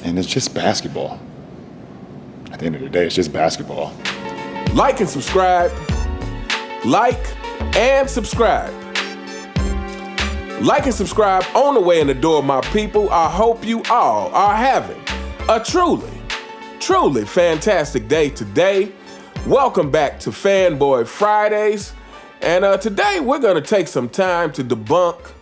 And it's just basketball. At the end of the day, it's just basketball. Like and subscribe. Like and subscribe. Like and subscribe on the way in the door, my people. I hope you all are having a truly fantastic day today. Welcome back to Fanboy Fridays. And today we're going to take some time to debunk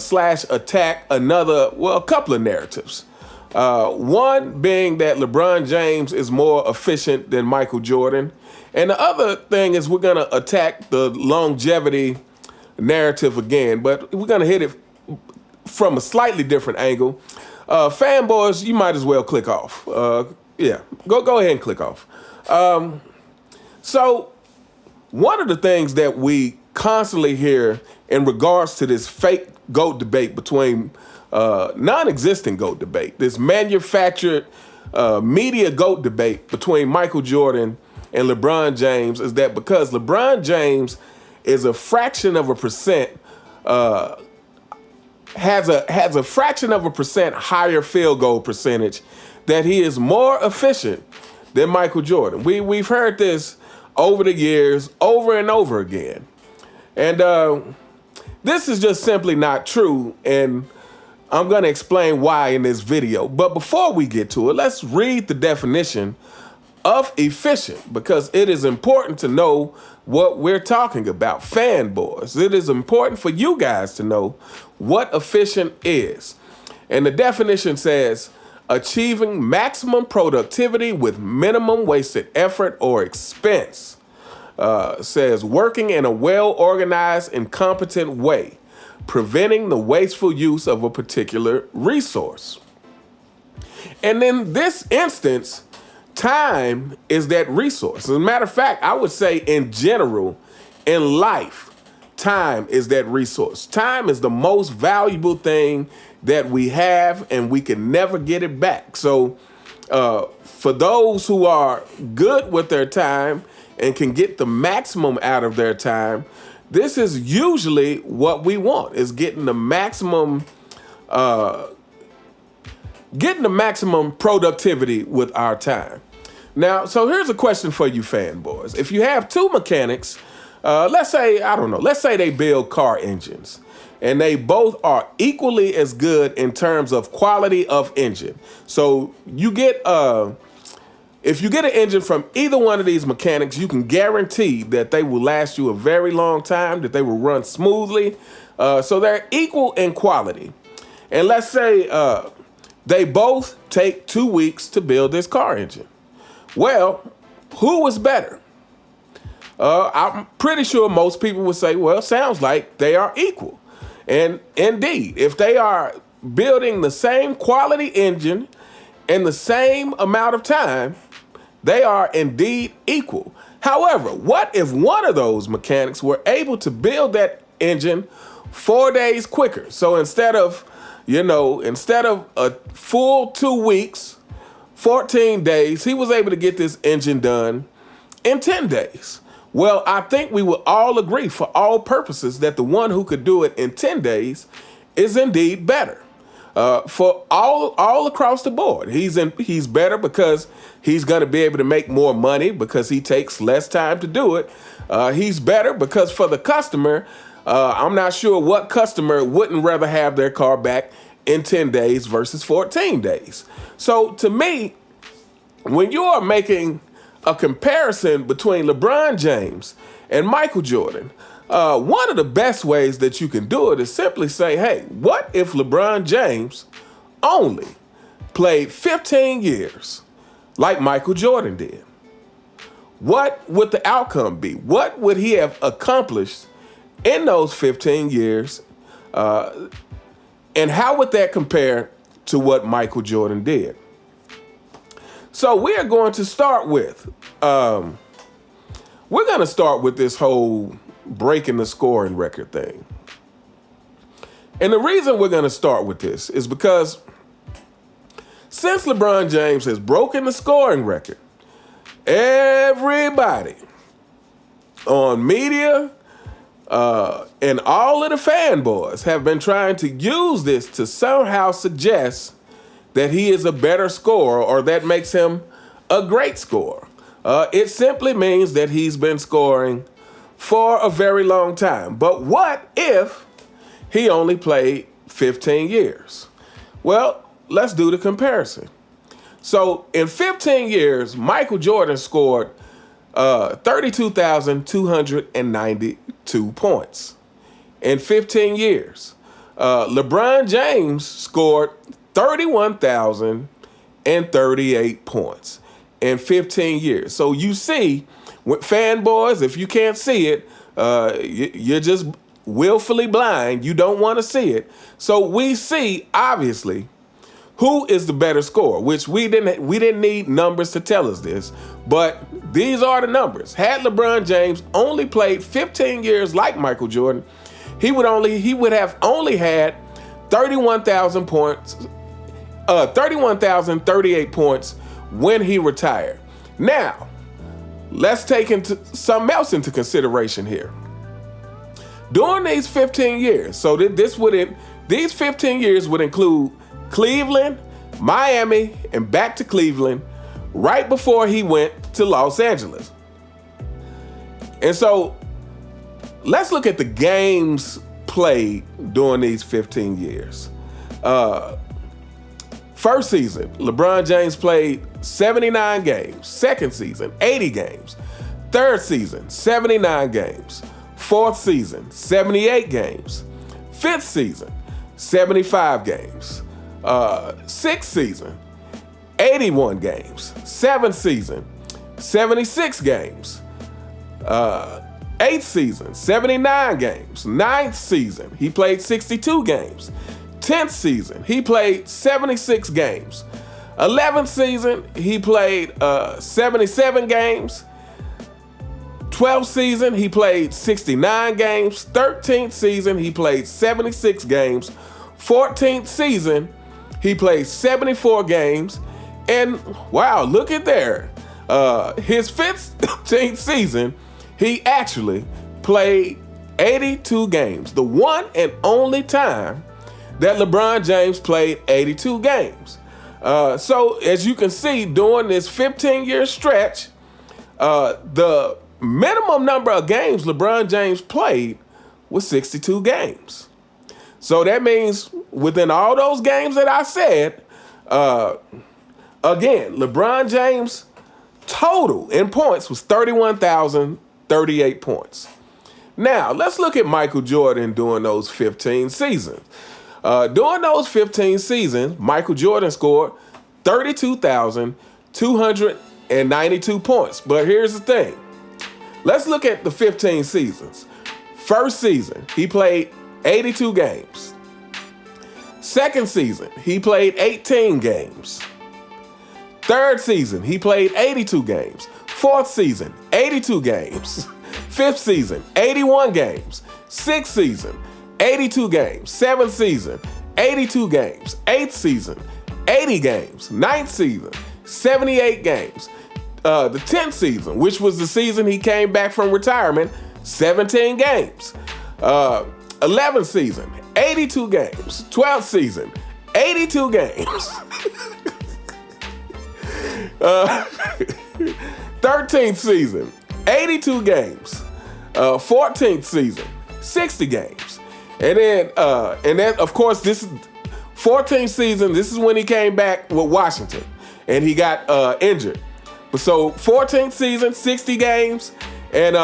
slash attack a couple of narratives. One being that LeBron James is more efficient than Michael Jordan. And the other thing is we're going to attack the longevity narrative again, but we're going to hit it from a slightly different angle. Fanboys, you might as well click off. Go ahead and click off. So one of the things that we constantly hear in regards to this fake GOAT debate between non-existent GOAT debate, this manufactured media GOAT debate between Michael Jordan and LeBron James, is that because LeBron James is a fraction of a percent, has a fraction of a percent higher field goal percentage, that he is more efficient than Michael Jordan. We've heard this over the years, over and over again. And this is just simply not true, and I'm going to explain why in this video. But before we get to it, let's read the definition of efficient, because it is important to know what we're talking about. Fanboys, it is important for you guys to know what efficient is. And the definition says, achieving maximum productivity with minimum wasted effort or expense. Says working in a well-organized and competent way, preventing the wasteful use of a particular resource. And in this instance, time is that resource. As a matter of fact, I would say in general, in life, time is that resource. Time is the most valuable thing that we have, and we can never get it back. So for those who are good with their time and can get the maximum out of their time, this is usually what we want, is getting the maximum productivity with our time. Now, so here's a question for you fanboys. If you have two mechanics, let's say they build car engines, and they both are equally as good in terms of quality of engine. So you get if you get an engine from either one of these mechanics, you can guarantee that they will last you a very long time, that they will run smoothly. So they're equal in quality. And let's say they both take 2 weeks to build this car engine. Well, who was better? I'm pretty sure most people would say, well, sounds like they are equal. And indeed, if they are building the same quality engine in the same amount of time, they are indeed equal. However, what if one of those mechanics were able to build that engine 4 days quicker? So instead of a full 2 weeks, 14 days, he was able to get this engine done in 10 days. Well, I think we would all agree for all purposes that the one who could do it in 10 days is indeed better. For all across the board, he's better because he's going to be able to make more money because he takes less time to do it. He's better because for the customer, I'm not sure what customer wouldn't rather have their car back in 10 days versus 14 days. So to me, when you are making a comparison between LeBron James and Michael Jordan, one of the best ways that you can do it is simply say, hey, what if LeBron James only played 15 years like Michael Jordan did? What would the outcome be? What would he have accomplished in those 15 years? And how would that compare to what Michael Jordan did? So we are going to start with, this whole breaking the scoring record thing. And the reason we're going to start with this is because since LeBron James has broken the scoring record, everybody on media and all of the fanboys have been trying to use this to somehow suggest that he is a better scorer or that makes him a great scorer. It simply means that he's been scoring for a very long time. But what if he only played 15 years? Well, let's do the comparison. So in 15 years, Michael Jordan scored 32,292 points. In 15 years, LeBron James scored 31,038 points in 15 years. So you see, fanboys, if you can't see it, you're just willfully blind. You don't want to see it. So we see, obviously, who is the better scorer, which we didn't need numbers to tell us this, but these are the numbers. Had LeBron James only played 15 years like Michael Jordan, he would have only had 31,000 points, 31,038 points when he retired. Now, let's take something else into consideration here. During these 15 years, so these 15 years would include Cleveland, Miami, and back to Cleveland right before he went to Los Angeles. And so let's look at the games played during these 15 years. First season, LeBron James played 79 games. Second season, 80 games. Third season, 79 games. Fourth season, 78 games. Fifth season, 75 games. Sixth season, 81 games. Seventh season, 76 games. Eighth season, 79 games. Ninth season, he played 62 games. 10th season, he played 76 games. 11th season, he played 77 games. 12th season, he played 69 games. 13th season, he played 76 games. 14th season, he played 74 games. And wow, look at there. His 15th season, he actually played 82 games. The one and only time that LeBron James played 82 games. So as you can see, during this 15-year stretch, the minimum number of games LeBron James played was 62 games. So that means within all those games that I said, again, LeBron James' total in points was 31,038 points. Now, let's look at Michael Jordan during those 15 seasons. During those 15 seasons, Michael Jordan scored 32,292 points. But here's the thing. Let's look at the 15 seasons. First season, he played 82 games. Second season, he played 18 games. Third season, he played 82 games. Fourth season, 82 games. Fifth season, 81 games. Sixth season, 82 games. Seventh season, 82 games. Eighth season, 80 games. Ninth season, 78 games. The 10th season, which was the season he came back from retirement, 17 games. 11th season, 82 games. 12th season, 82 games. 13th season, 82 games. 14th season, 60 games. And then of course, this 14th season, this is when he came back with Washington and he got injured. But so 14th season, 60 games, and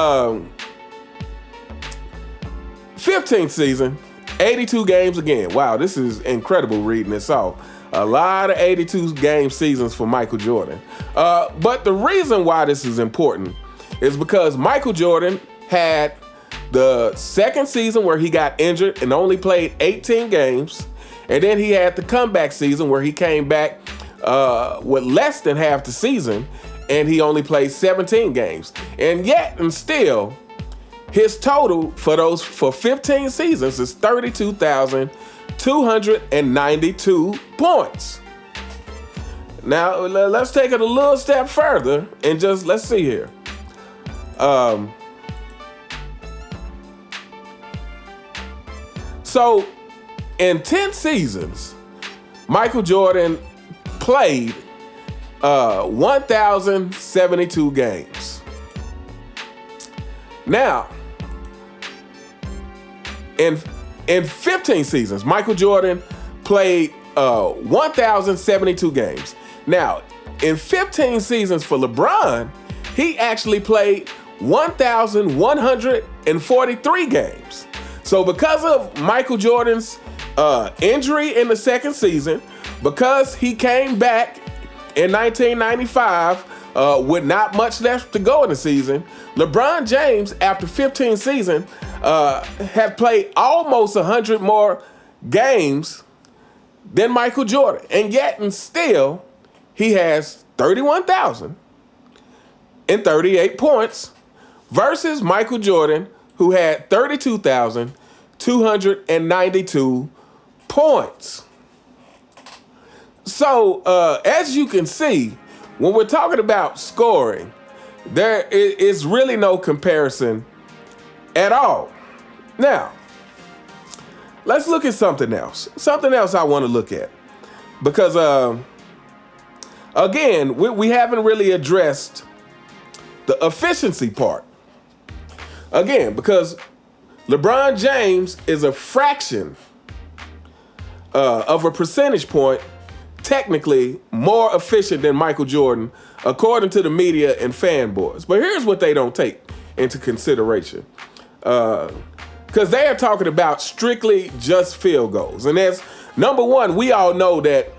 15th season, 82 games again. Wow, this is incredible reading this off. A lot of 82 game seasons for Michael Jordan. But the reason why this is important is because Michael Jordan had the second season where he got injured and only played 18 games. And then he had the comeback season where he came back with less than half the season and he only played 17 games. And yet and still, his total for 15 seasons is 32,292 points. Now, let's take it a little step further and let's see here. So, in 10 seasons, Michael Jordan played 1,072 games. Now, in 15 seasons, Michael Jordan played 1,072 games. Now, in 15 seasons for LeBron, he actually played 1,143 games. So because of Michael Jordan's injury in the second season, because he came back in 1995 with not much left to go in the season, LeBron James, after 15 seasons, had played almost 100 more games than Michael Jordan. And yet and still, he has 31,038 points versus Michael Jordan, who had 32,292 points. So, as you can see, when we're talking about scoring, there is really no comparison at all. Now, let's look at something else. Something else I want to look at. Because, again, we haven't really addressed the efficiency part. Again, because LeBron James is a fraction of a percentage point technically more efficient than Michael Jordan, according to the media and fanboys. But here's what they don't take into consideration. Because they are talking about strictly just field goals. And that's, number one, we all know that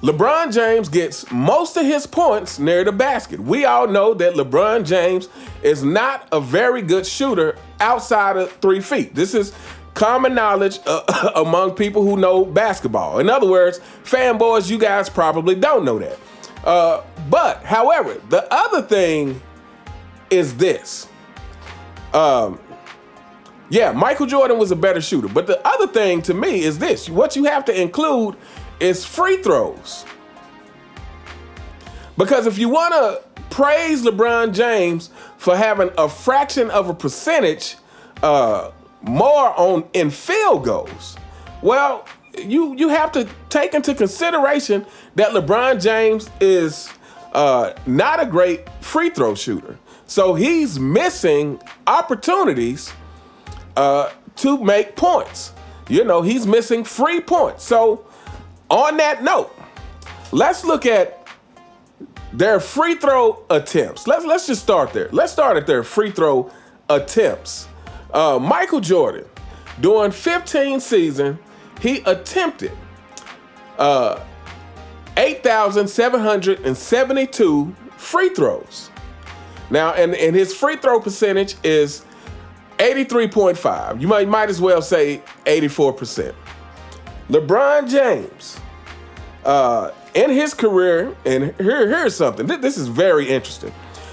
LeBron James gets most of his points near the basket. We all know that LeBron James is not a very good shooter outside of 3 feet. This is common knowledge among people who know basketball. In other words, fanboys, you guys probably don't know that. But, however, the other thing is this. Yeah, Michael Jordan was a better shooter. But the other thing to me is this. What you have to include is free throws. Because if you want to praise LeBron James for having a fraction of a percentage more in field goals, well, you have to take into consideration that LeBron James is not a great free throw shooter. So he's missing opportunities to make points. You know, he's missing free points. So on that note, let's look at their free throw attempts. Let's just start there. Let's start at their free throw attempts. Michael Jordan, during 15 seasons, he attempted 8,772 free throws. Now, and his free throw percentage is 83.5. You might as well say 84%. LeBron James, in his career, and here's something. This is very interesting.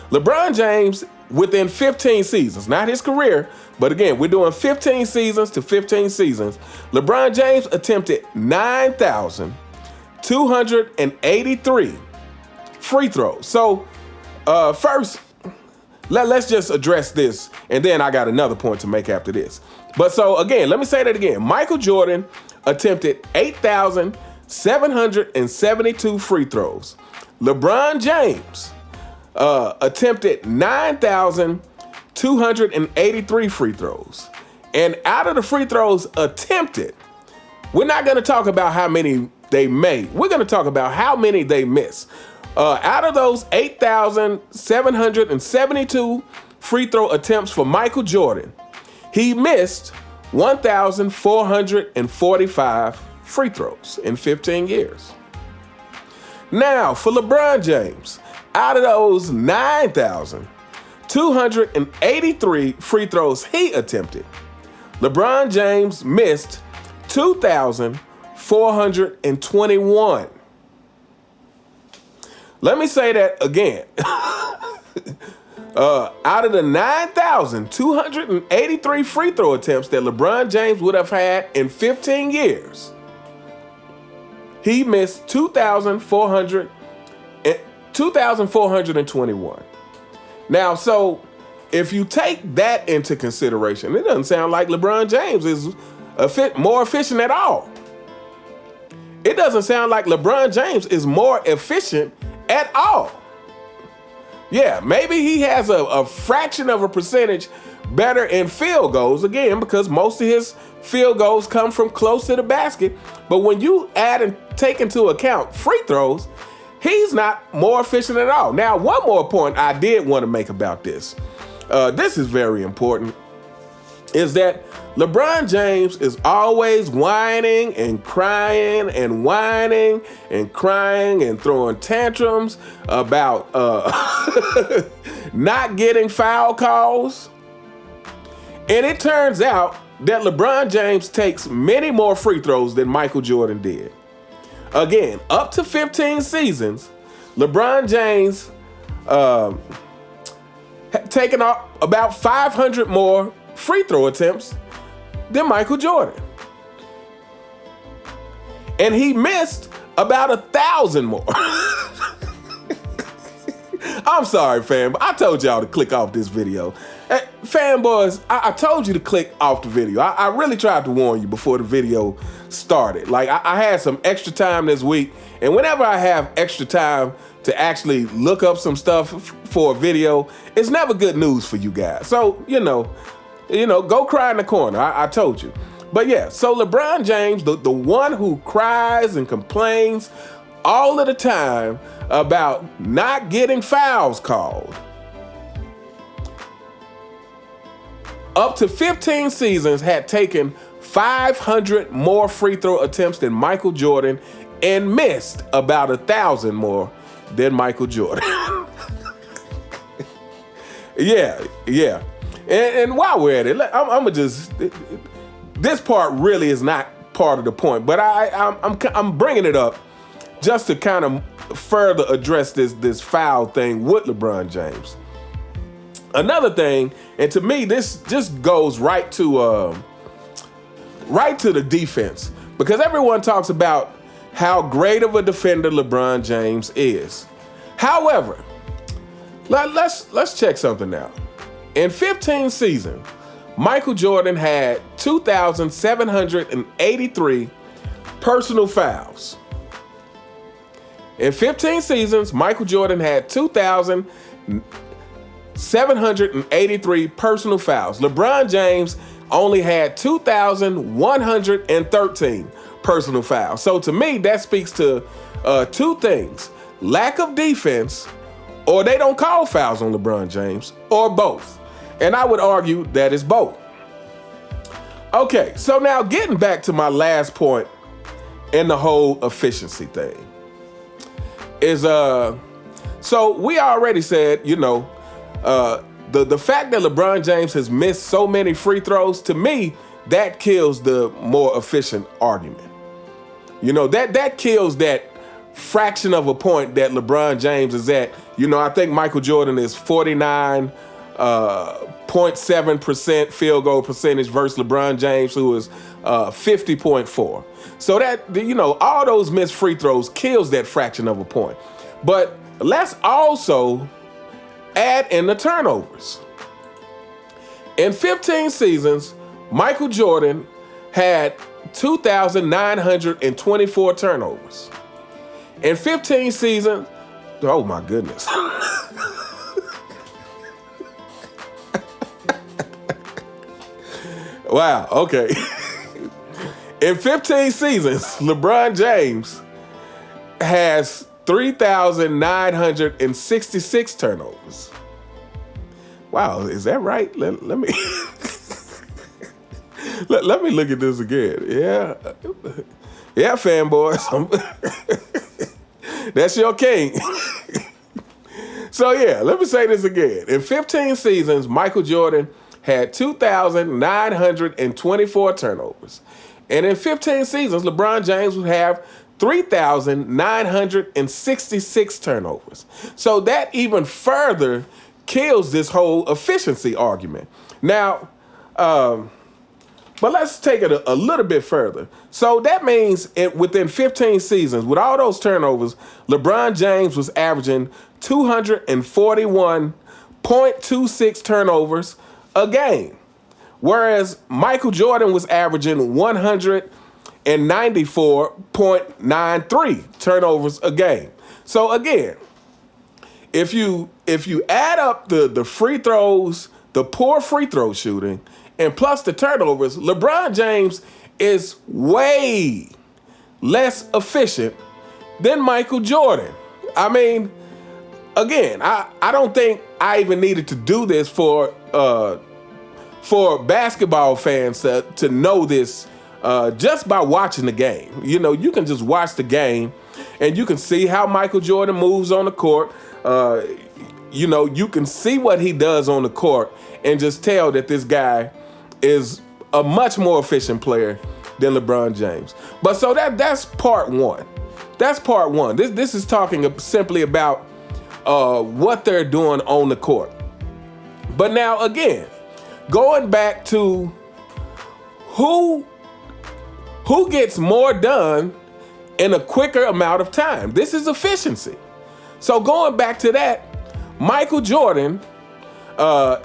LeBron James, within 15 seasons, not his career, but again, we're doing 15 seasons to 15 seasons. LeBron James attempted 9,283 free throws. So, first, let's just address this, and then I got another point to make after this. But so, again, let me say that again. Michael Jordan attempted 8,772 free throws. LeBron James attempted 9,283 free throws. And out of the free throws attempted, we're not going to talk about how many they made. We're going to talk about how many they missed. Out of those 8,772 free throw attempts for Michael Jordan, he missed 1,445 free throws in 15 years. Now, for LeBron James, out of those 9,283 free throws he attempted, LeBron James missed 2,421. Let me say that again. Out of the 9,283 free throw attempts that LeBron James would have had in 15 years, he missed 2,421. Now, so if you take that into consideration, it doesn't sound like LeBron James is more efficient at all. it doesn't sound like LeBron James is more efficient at all. Yeah, maybe he has a fraction of a percentage better in field goals, again, because most of his field goals come from close to the basket. But when you add and take into account free throws, he's not more efficient at all. Now, one more point I did want to make about this. This is very important, is that LeBron James is always whining and crying and whining and crying and throwing tantrums about not getting foul calls. And it turns out that LeBron James takes many more free throws than Michael Jordan did. Again, up to 15 seasons, LeBron James had taken about 500 more free throw attempts than Michael Jordan. And he missed about 1,000 more. I'm sorry, fam, but I told y'all to click off this video. Hey, fanboys, I told you to click off the video. I really tried to warn you before the video started. Like, I had some extra time this week, and whenever I have extra time to actually look up some stuff for a video, it's never good news for you guys. So, you know, go cry in the corner. I told you. But yeah, so LeBron James, the one who cries and complains all of the time about not getting fouls called, up to 15 seasons had taken 500 more free throw attempts than Michael Jordan and missed about 1,000 more than Michael Jordan. Yeah. And while we're at it, I'm gonna just, this part really is not part of the point, but I'm bringing it up just to kind of further address this foul thing with LeBron James. Another thing, and to me, this just goes right to the defense, because everyone talks about how great of a defender LeBron James is. However, let's check something out. In 15 seasons, Michael Jordan had 2,783 personal fouls. In 15 seasons, Michael Jordan had 2,783 personal fouls. LeBron James only had 2,113 personal fouls. So to me, that speaks to two things: lack of defense, or they don't call fouls on LeBron James, or both. And I would argue that it's both. Okay, so now getting back to my last point in the whole efficiency thing is, so we already said, the fact that LeBron James has missed so many free throws, to me, that kills the more efficient argument. That kills that fraction of a point that LeBron James is at. I think Michael Jordan is 49.7% field goal percentage versus LeBron James, who is 50.4. So that, all those missed free throws kills that fraction of a point. But let's also add in the turnovers. In 15 seasons, Michael Jordan had 2,924 turnovers. In 15 seasons, oh my goodness. Wow, okay. In 15 seasons, LeBron James has 3,966 turnovers. Wow, is that right? Let me let me look at this again. Yeah, fanboys. That's your king. So yeah, let me say this again. In 15 seasons, Michael Jordan had 2,924 turnovers. And in 15 seasons, LeBron James would have 3,966 turnovers. So that even further kills this whole efficiency argument. Now, but let's take it a little bit further. So that means within 15 seasons, with all those turnovers, LeBron James was averaging 241.26 turnovers a game, whereas Michael Jordan was averaging 100 and 94.93 turnovers a game. So again, if you add up the free throws, the poor free throw shooting, and plus the turnovers, LeBron James is way less efficient than Michael Jordan. I mean, again, I don't think I even needed to do this for basketball fans to know this just by watching the game. You know, you can just watch the game and you can see how Michael Jordan moves on the court. You know, you can see what he does on the court and just tell that this guy is a much more efficient player than LeBron James. But so that's part one. That's part one. This is talking simply about what they're doing on the court. But now again, going back to who gets more done in a quicker amount of time. This is efficiency. So going back to that, Michael Jordan,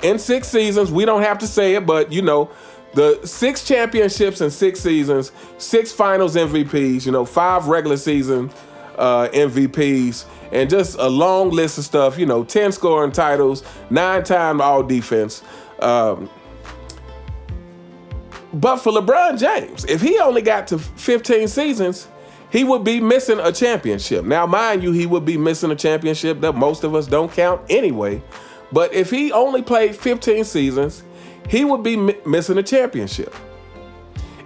in 6 seasons, we don't have to say it, but you know, the 6 championships in 6 seasons, 6 finals MVPs, you know, 5 regular season MVPs, and just a long list of stuff, you know, 10 scoring titles, 9-time all defense. But for LeBron James, if he only got to 15 seasons, he would be missing a championship. Now, mind you, he would be missing a championship that most of us don't count anyway. But if he only played 15 seasons, he would be missing a championship.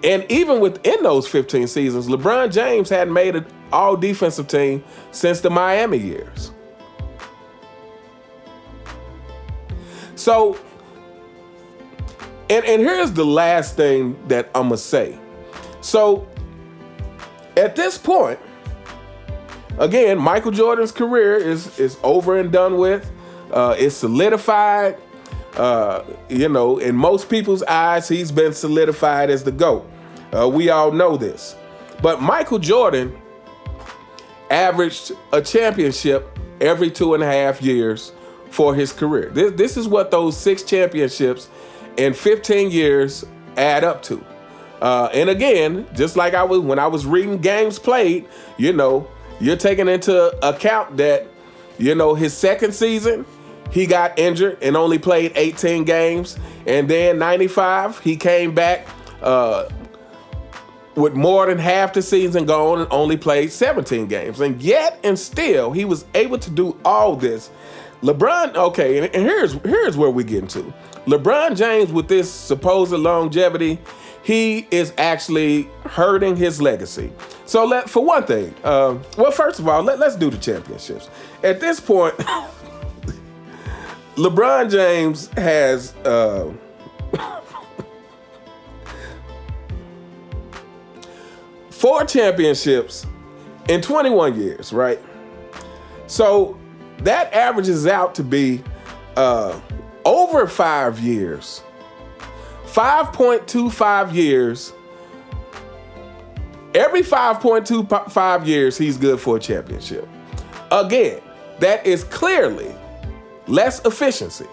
And even within those 15 seasons, LeBron James hadn't made an all-defensive team since the Miami years. So, and here's the last thing that I'm going to say. So, at this point, again, Michael Jordan's career is over and done with. It's solidified. You know, in most people's eyes, he's been solidified as the GOAT. We all know this. But Michael Jordan averaged a championship every 2.5 years for his career. This is what those 6 championships in 15 years add up to. And again, just like when I was reading games played, you know, you're taking into account that, you know, his second season, he got injured and only played 18 games. And then 95, he came back with more than half the season gone and only played 17 games. And yet and still, he was able to do all this. LeBron, okay, and here's where we get into. LeBron James, with this supposed longevity, he is actually hurting his legacy. So for one thing, well, first of all, let's do the championships. At this point, LeBron James has 4 championships in 21 years, right? So that averages out to be over 5 years. 5.25 years. Every 5.25 years, he's good for a championship. Again, that is clearly less efficiency.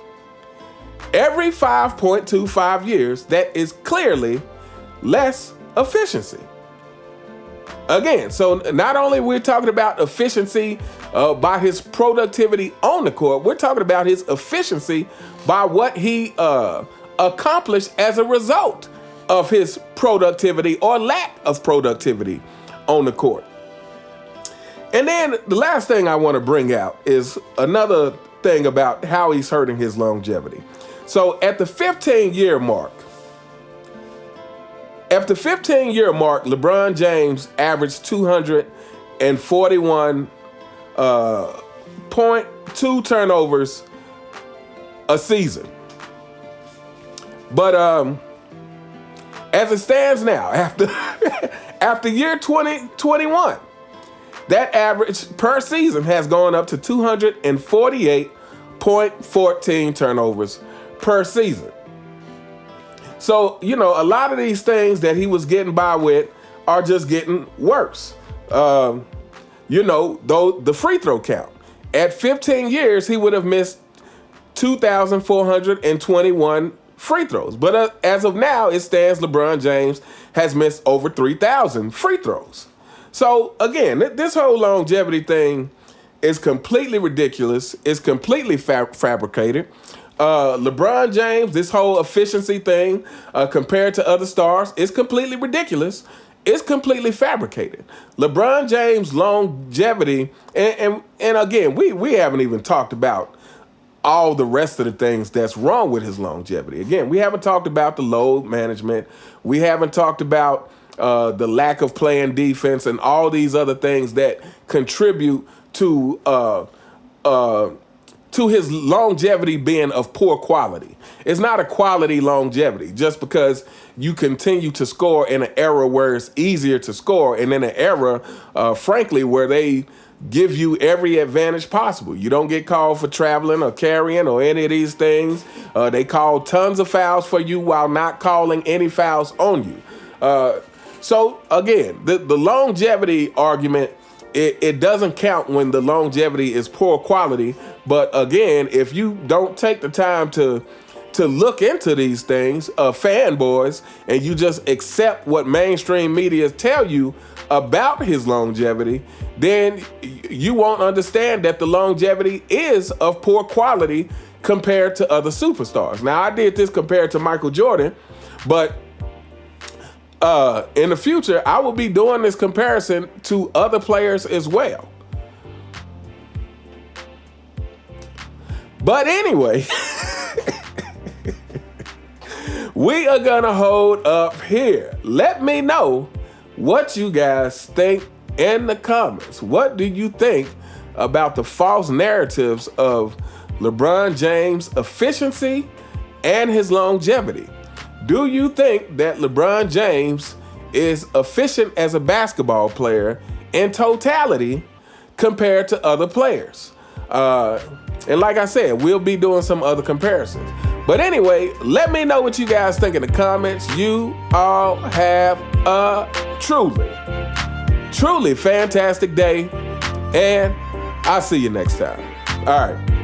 Every 5.25 years, that is clearly less efficiency. Again, so not only we're talking about efficiency by his productivity on the court, we're talking about his efficiency by what he accomplished as a result of his productivity or lack of productivity on the court. And then the last thing I want to bring out is another thing about how he's hurting his longevity. So at the 15-year mark, LeBron James averaged 241.2 turnovers a season. But as it stands now, after year 2021, that average per season has gone up to 248.14 turnovers per season. So, you know, a lot of these things that he was getting by with are just getting worse. You know, though the free throw count. At 15 years, he would have missed 2,421 free throws. But as of now, it stands LeBron James has missed over 3,000 free throws. So again, this whole longevity thing is completely ridiculous. It's completely fabricated. LeBron James, this whole efficiency thing compared to other stars, is completely ridiculous. It's completely fabricated. LeBron James' longevity, and again, we haven't even talked about all the rest of the things that's wrong with his longevity. Again, we haven't talked about the load management. We haven't talked about the lack of playing defense and all these other things that contribute to his longevity being of poor quality. It's not a quality longevity just because you continue to score in an era where it's easier to score and in an era, frankly, where they give you every advantage possible. You don't get called for traveling or carrying or any of these things. They call tons of fouls for you while not calling any fouls on you. So again, the longevity argument, it doesn't count when the longevity is poor quality. But again, if you don't take the time to look into these things, fanboys, and you just accept what mainstream media tell you about his longevity, then you won't understand that the longevity is of poor quality compared to other superstars. Now, I did this compared to Michael Jordan, but in the future, I will be doing this comparison to other players as well. But anyway, we are gonna hold up here. Let me know what you guys think in the comments. What do you think about the false narratives of LeBron James' efficiency and his longevity? Do you think that LeBron James is efficient as a basketball player in totality compared to other players? And like I said, we'll be doing some other comparisons. But anyway, let me know what you guys think in the comments. You all have a truly fantastic day, and I'll see you next time. All right.